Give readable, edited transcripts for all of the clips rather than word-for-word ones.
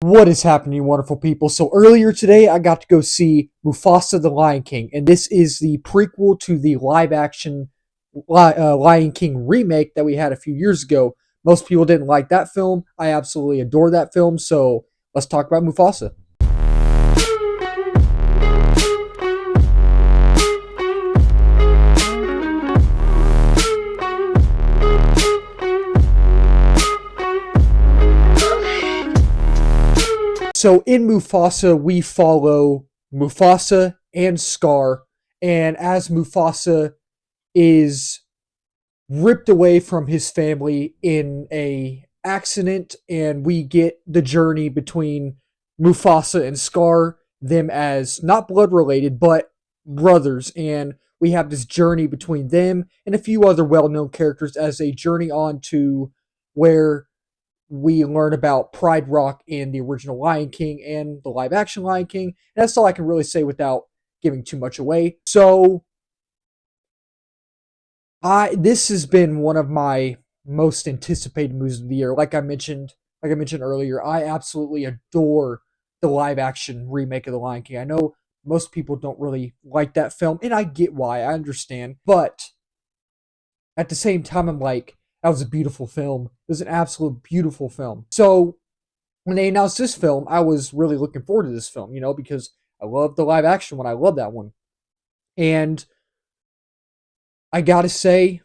What is happening, wonderful people? So earlier today, I got to go see Mufasa the Lion King, and this is the prequel to the live-action Lion King remake that we had a few years ago. Most people didn't like that film. I absolutely adore that film. So let's talk about Mufasa. So in Mufasa, we follow Mufasa and Scar, and as Mufasa is ripped away from his family in a accident, and we get the journey between Mufasa and Scar, them as not blood related but brothers, and we have this journey between them and a few other well-known characters as they journey on to where we learn about Pride Rock in the original Lion King and the live action Lion King. And that's all I can really say without giving too much away. So I this has been one of my most anticipated movies of the year. Like I mentioned earlier, I absolutely adore the live action remake of The Lion King. I know most people don't really like that film, and I get why. I understand. But at the same time, I'm like, that was a beautiful film. It was an absolute beautiful film. So when they announced this film, I was really looking forward to this film, because I love the live action one. I love that one. And I gotta say,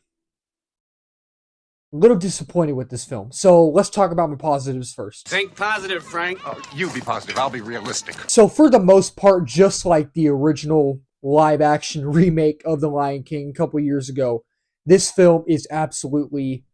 a little disappointed with this film. So let's talk about my positives first. Think positive, Frank. Oh, you be positive. I'll be realistic. So for the most part, just like the original live action remake of The Lion King a couple years ago, this film is absolutely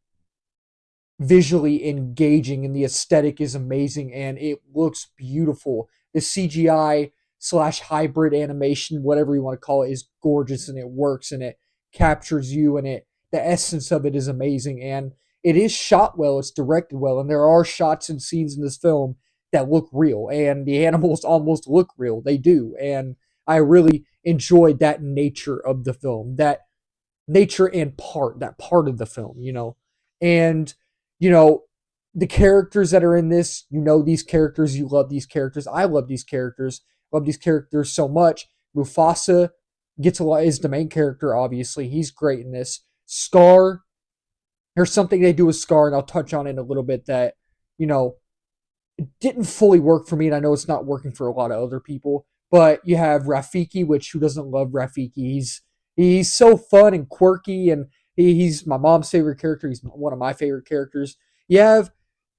visually engaging and the aesthetic is amazing and it looks beautiful. The CGI slash hybrid animation, whatever you want to call it, is gorgeous and it works and it captures you and the essence of it is amazing and it is shot well, it's directed well, and there are shots and scenes in this film that look real and the animals almost look real. They do. And I really enjoyed that nature of the film, that nature and that part of the film. And you know, the characters that are in this, these characters, you love these characters. I love these characters so much. Mufasa gets a lot, is the main character, obviously. He's great in this. Scar, there's something they do with Scar, and I'll touch on it in a little bit that, you know, it didn't fully work for me, and I know it's not working for a lot of other people. But you have Rafiki, which who doesn't love Rafiki? He's so fun and quirky, and he's my mom's favorite character. He's one of my favorite characters. You have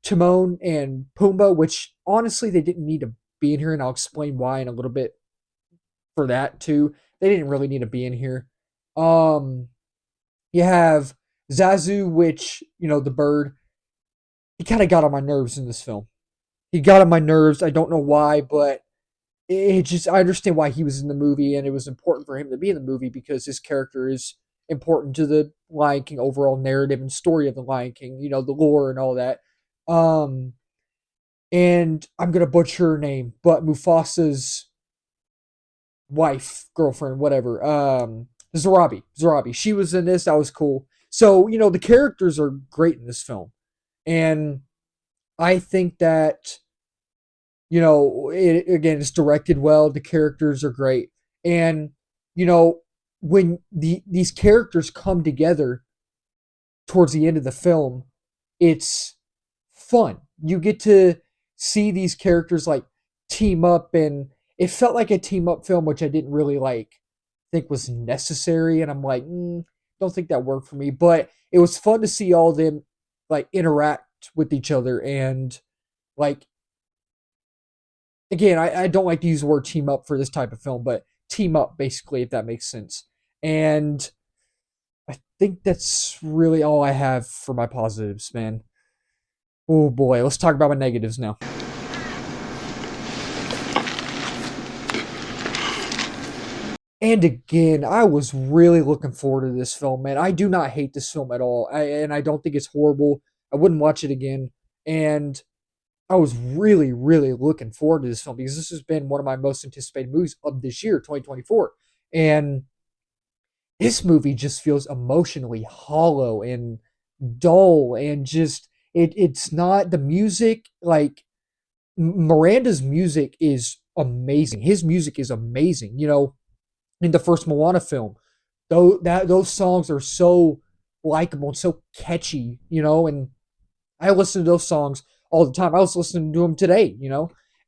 Timon and Pumbaa, which honestly they didn't need to be in here, and I'll explain why in a little bit for that too. They didn't really need to be in here. Um, you have Zazu, which the bird. He kind of got on my nerves in this film. He got on my nerves. I don't know why, but it just I understand why he was in the movie, and it was important for him to be in the movie because his character is important to the Lion King overall narrative and story of the Lion King. The lore and all that. Um, and I'm gonna butcher her name, but Mufasa's wife, girlfriend, whatever. Zarabi. She was in this. That was cool. So the characters are great in this film, and I think that again, it's directed well. The characters are great, and you know, when these characters come together towards the end of the film, it's fun. You get to see these characters like team up, and it felt like a team up film, which I didn't really think was necessary. And I'm like, don't think that worked for me, but it was fun to see all of them interact with each other and like again, I don't like to use the word team up for this type of film, but team up basically, if that makes sense. And I think that's really all I have for my positives, man. Oh boy, let's talk about my negatives now. And again, I was really looking forward to this film, man. I do not hate this film at all, and I don't think it's horrible. I wouldn't watch it again, and I was really, really looking forward to this film because this has been one of my most anticipated movies of this year, 2024. And this movie just feels emotionally hollow and dull and just it's not the music Miranda's music is amazing. His music is amazing. In the first Moana film, those songs are so likable and so catchy. And I listen to those songs all the time. I was listening to them today.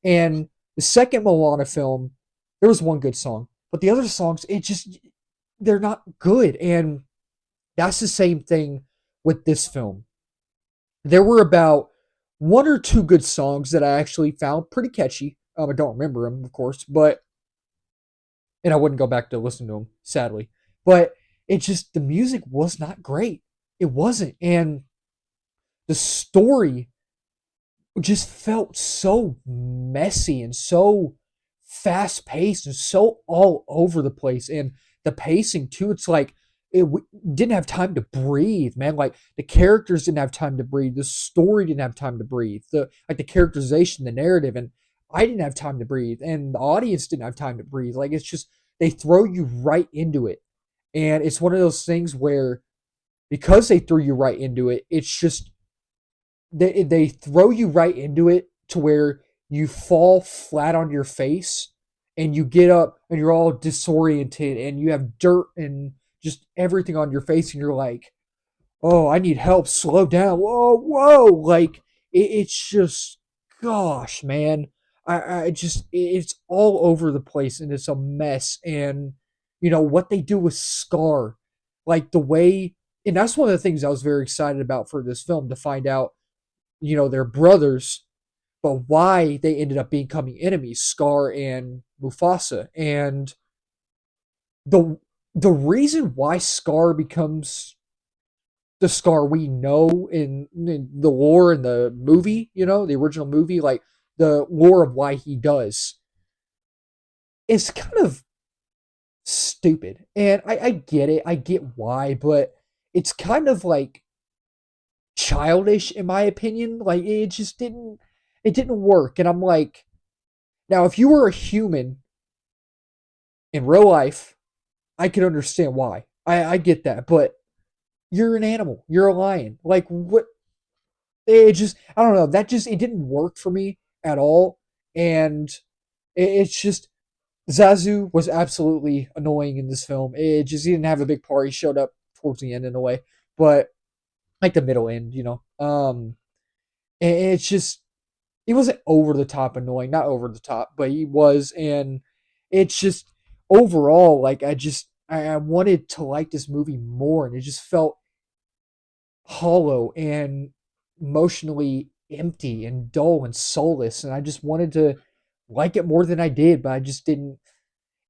And the second Moana film, there was one good song, but the other songs, they're not good. And that's the same thing with this film. There were about one or two good songs that I actually found pretty catchy. I don't remember them, of course, and I wouldn't go back to listen to them, sadly. But the music was not great. It wasn't. And the story just felt so messy and so fast paced and so all over the place. And the pacing too, it's like didn't have time to breathe, man. Like the characters didn't have time to breathe. The story didn't have time to breathe. The characterization, the narrative, and I didn't have time to breathe, and the audience didn't have time to breathe. Like it's just they throw you right into it, and it's one of those things where because they threw you right into it, it's just they throw you right into it to where you fall flat on your face and you get up and you're all disoriented and you have dirt and just everything on your face and you're like, oh, I need help, slow down, whoa, like it's just, gosh, man, I just it's all over the place and it's a mess. And what they do with Scar, like the way, and that's one of the things I was very excited about for this film, to find out they're brothers, but why they ended up becoming enemies, Scar and Mufasa. And the the reason why Scar becomes the Scar we know in the lore in the movie, the original movie, like the lore of why he does, is kind of stupid. And I get it, I get why, but it's kind of like childish in my opinion. Like it didn't work. And I'm like, now if you were a human in real life, I could understand why. I get that, but you're an animal. You're a lion. Like what? I don't know. It didn't work for me at all. And it's just Zazu was absolutely annoying in this film. He didn't have a big part. He showed up towards the end in a way, but like the middle end. And it's just he wasn't over the top annoying, not over the top, but he was. And it's just overall, like I wanted to like this movie more, and it just felt hollow and emotionally empty and dull and soulless. And I just wanted to like it more than I did, but I just didn't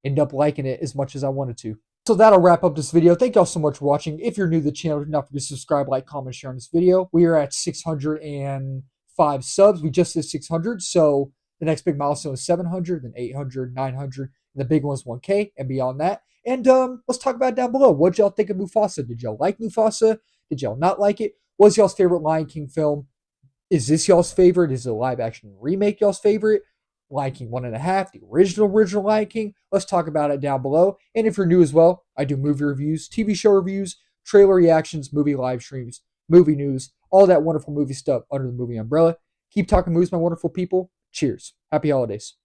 end up liking it as much as I wanted to. So that'll wrap up this video. Thank y'all so much for watching. If you're new to the channel, do not forget to subscribe, like, comment, share on this video. We are at 605 subs. We just did 600, so the next big milestone is 700, then 800, 900, and the big one is 1K and beyond that. And let's talk about it down below. What y'all think of Mufasa? Did y'all like Mufasa? Did y'all not like it? What's y'all's favorite Lion King film? Is this y'all's favorite? Is the live action remake y'all's favorite? Lion King 1.5, the original Lion King. Let's talk about it down below. And if you're new as well, I do movie reviews, TV show reviews, trailer reactions, movie live streams, movie news, all that wonderful movie stuff under the movie umbrella. Keep talking movies, my wonderful people. Cheers. Happy holidays.